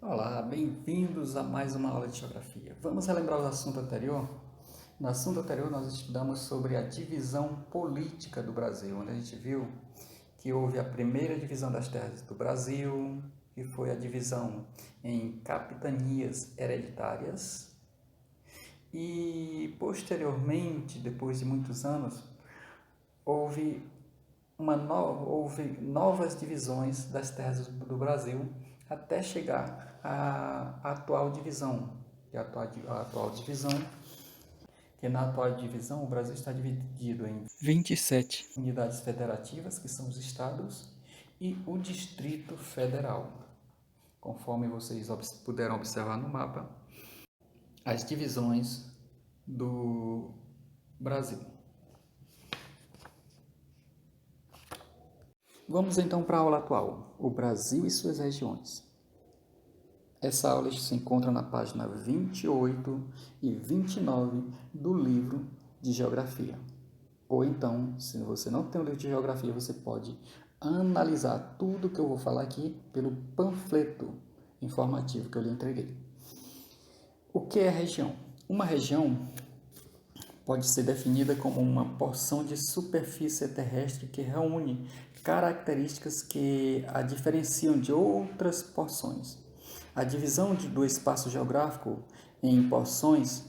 Olá, bem-vindos a mais uma aula de Geografia. Vamos relembrar o assunto anterior? No assunto anterior, nós estudamos sobre a divisão política do Brasil, onde a gente viu que houve a primeira divisão das terras do Brasil, que foi a divisão em capitanias hereditárias, e posteriormente, depois de muitos anos, houve houve novas divisões das terras do Brasil até chegar à atual divisão. Que na atual divisão o Brasil está dividido em 27 unidades federativas, que são os estados, e o Distrito Federal. Conforme vocês puderam observar no mapa, as divisões do Brasil. Vamos então para a aula atual, o Brasil e suas regiões. Essa aula se encontra na página 28 e 29 do livro de Geografia. Ou então, se você não tem o livro de Geografia, você pode analisar tudo que eu vou falar aqui pelo panfleto informativo que eu lhe entreguei. O que é região? Uma região pode ser definida como uma porção de superfície terrestre que reúne características que a diferenciam de outras porções. A divisão do espaço geográfico em porções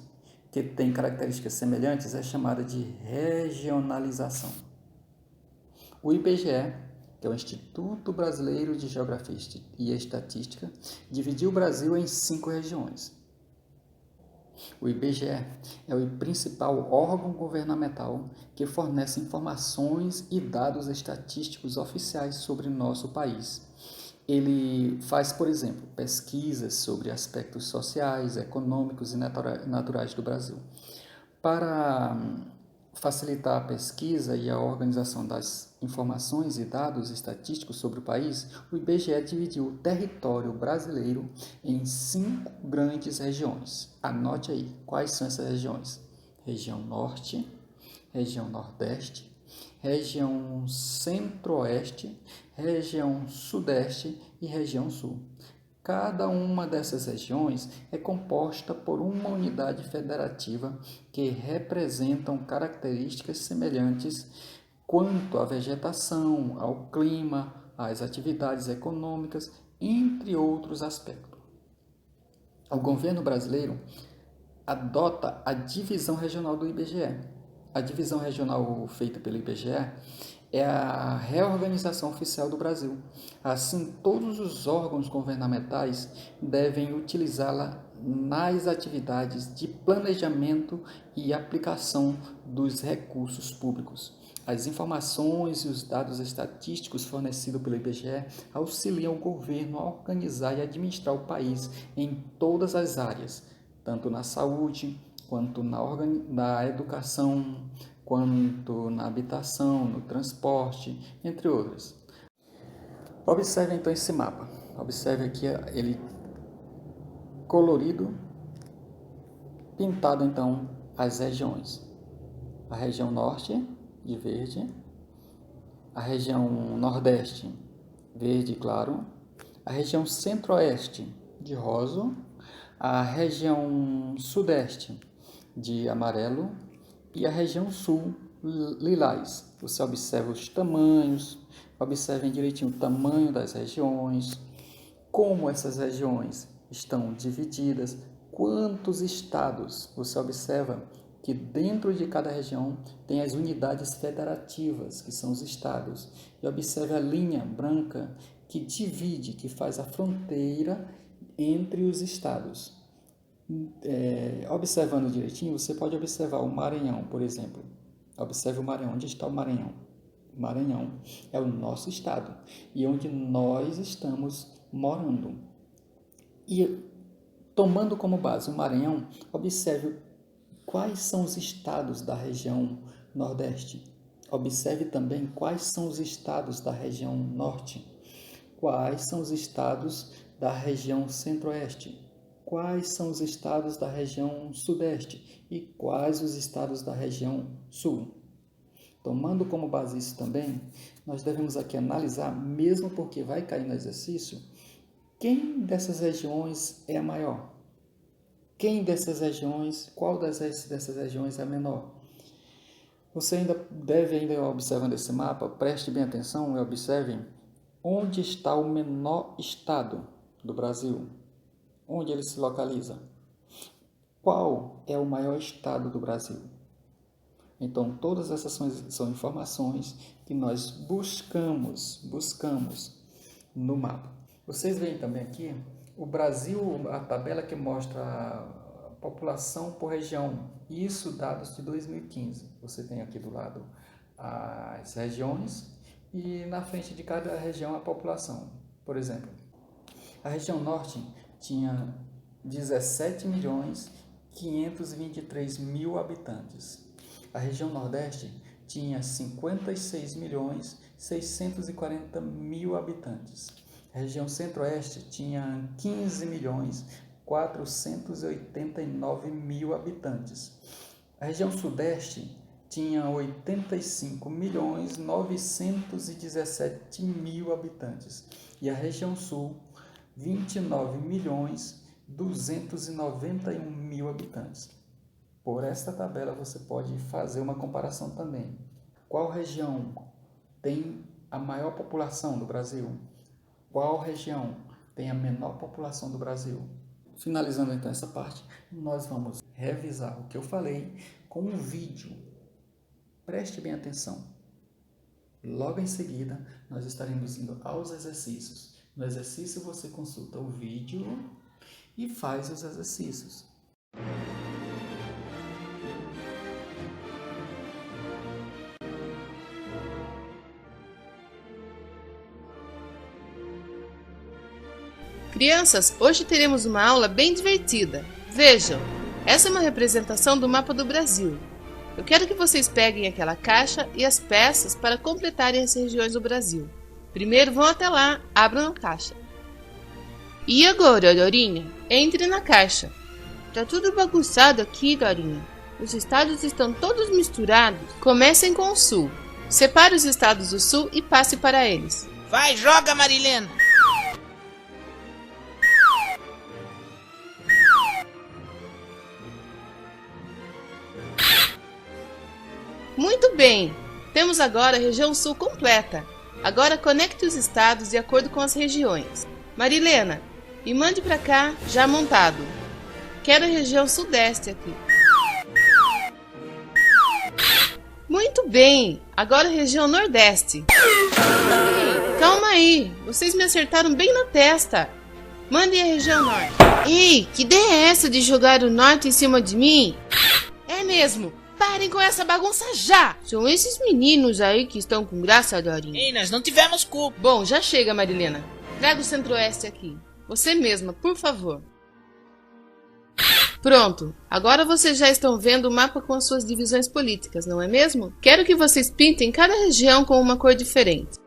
que têm características semelhantes é chamada de regionalização. O IBGE, que é o Instituto Brasileiro de Geografia e Estatística, dividiu o Brasil em 5 regiões. O IBGE é o principal órgão governamental que fornece informações e dados estatísticos oficiais sobre nosso país. Ele faz, por exemplo, pesquisas sobre aspectos sociais, econômicos e naturais do Brasil. Para facilitar a pesquisa e a organização das informações e dados estatísticos sobre o país, o IBGE dividiu o território brasileiro em 5 grandes regiões. Anote aí quais são essas regiões: região Norte, região Nordeste, região Centro-Oeste, região Sudeste e região Sul. Cada uma dessas regiões é composta por uma unidade federativa que representam características semelhantes quanto à vegetação, ao clima, às atividades econômicas, entre outros aspectos. O governo brasileiro adota a divisão regional do IBGE. A divisão regional feita pelo IBGE é a reorganização oficial do Brasil. Assim, todos os órgãos governamentais devem utilizá-la nas atividades de planejamento e aplicação dos recursos públicos. As informações e os dados estatísticos fornecidos pelo IBGE auxiliam o governo a organizar e administrar o país em todas as áreas, tanto na saúde, quanto na educação, quanto na habitação, no transporte, entre outras. Observe então esse mapa. Observe aqui ele colorido, pintado então as regiões. A região norte, de verde, a região nordeste, verde claro, a região centro-oeste, de rosa, a região sudeste, de amarelo, e a região sul, lilás. Você observa os tamanhos, observem direitinho o tamanho das regiões, como essas regiões estão divididas, quantos estados. Você observa que dentro de cada região tem as unidades federativas, que são os estados. E observe a linha branca que divide, que faz a fronteira entre os estados. Observando direitinho, você pode observar o Maranhão, por exemplo. Observe o Maranhão. Onde está o Maranhão? O Maranhão é o nosso estado e onde nós estamos morando. E tomando como base o Maranhão, observe quais são os estados da região Nordeste. Observe também quais são os estados da região Norte. Quais são os estados da região Centro-Oeste? Quais são os estados da região Sudeste e quais os estados da região Sul. Tomando como base isso também, nós devemos aqui analisar, mesmo porque vai cair no exercício, Quem dessas regiões é a maior? Qual dessas regiões é a menor? Você ainda observando esse mapa, preste bem atenção e observe onde está o menor estado do Brasil, onde ele se localiza. Qual é o maior estado do Brasil? Então, todas essas são informações que nós buscamos no mapa. Vocês veem também aqui o Brasil, a tabela que mostra a população por região, isso dados de 2015. Você tem aqui do lado as regiões e na frente de cada região a população. Por exemplo, a região norte tinha 17.523.000 habitantes. A região nordeste tinha 56.640.000 habitantes. A região centro-oeste tinha 15.489.000 habitantes. A região sudeste tinha 85.917.000 habitantes. E a região sul, 29.291.000 habitantes. Por esta tabela você pode fazer uma comparação também. Qual região tem a maior população do Brasil? Qual região tem a menor população do Brasil? Finalizando então essa parte, nós vamos revisar o que eu falei com um vídeo. Preste bem atenção. Logo em seguida, nós estaremos indo aos exercícios. No exercício você consulta o vídeo e faz os exercícios. Crianças, hoje teremos uma aula bem divertida. Vejam, essa é uma representação do mapa do Brasil. Eu quero que vocês peguem aquela caixa e as peças para completarem as regiões do Brasil. Primeiro vão até lá, abram a caixa. E agora, Dorinha? Entre na caixa. Tá tudo bagunçado aqui, Dorinha. Os estados estão todos misturados. Comecem com o Sul. Separe os estados do Sul e passe para eles. Vai, joga, Marilena! Muito bem! Temos agora a região Sul completa. Agora conecte os estados de acordo com as regiões. Marilena, me mande para cá, já montado. Quero a região Sudeste aqui. Muito bem! Agora a região Nordeste. Ei, calma aí! Vocês me acertaram bem na testa. Mandem a região Norte. Ei, que ideia é essa de jogar o Norte em cima de mim? É mesmo! Parem com essa bagunça já! São esses meninos aí que estão com graça, Dorinha. Ei, nós não tivemos culpa. Bom, já chega, Marilena. Traga o Centro-Oeste aqui. Você mesma, por favor. Pronto. Agora vocês já estão vendo o mapa com as suas divisões políticas, não é mesmo? Quero que vocês pintem cada região com uma cor diferente.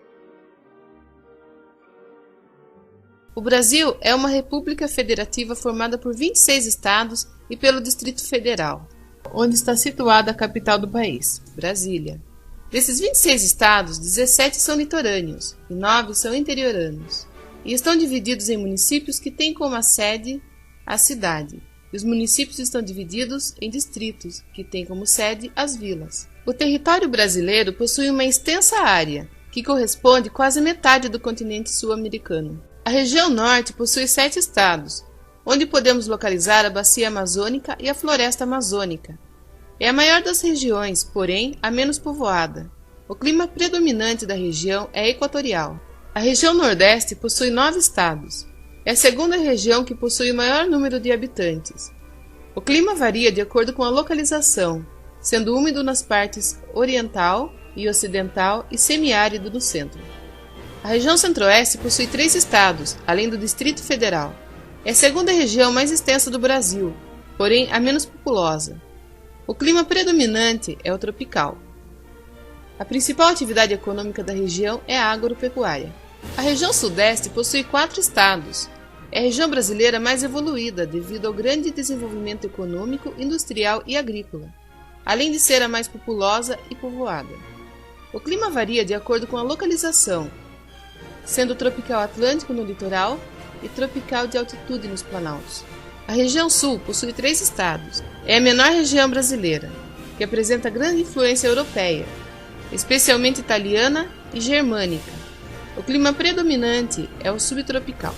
O Brasil é uma república federativa formada por 26 estados e pelo Distrito Federal, onde está situada a capital do país, Brasília. Desses 26 estados, 17 são litorâneos e 9 são interioranos, e estão divididos em municípios que têm como a sede a cidade, e os municípios estão divididos em distritos, que têm como sede as vilas. O território brasileiro possui uma extensa área, que corresponde quase à metade do continente sul-americano. A região norte possui 7 estados, onde podemos localizar a bacia amazônica e a floresta amazônica. É a maior das regiões, porém a menos povoada. O clima predominante da região é equatorial. A região nordeste possui 9 estados. É a segunda região que possui o maior número de habitantes. O clima varia de acordo com a localização, sendo úmido nas partes oriental e ocidental e semiárido no centro. A região centro-oeste possui 3 estados, além do Distrito Federal. É a segunda região mais extensa do Brasil, porém a menos populosa. O clima predominante é o tropical. A principal atividade econômica da região é a agropecuária. A região sudeste possui 4 estados. É a região brasileira mais evoluída devido ao grande desenvolvimento econômico, industrial e agrícola, além de ser a mais populosa e povoada. O clima varia de acordo com a localização, sendo tropical atlântico no litoral e tropical de altitude nos Planaltos. A região sul possui 3 estados. É a menor região brasileira, que apresenta grande influência europeia, especialmente italiana e germânica. O clima predominante é o subtropical.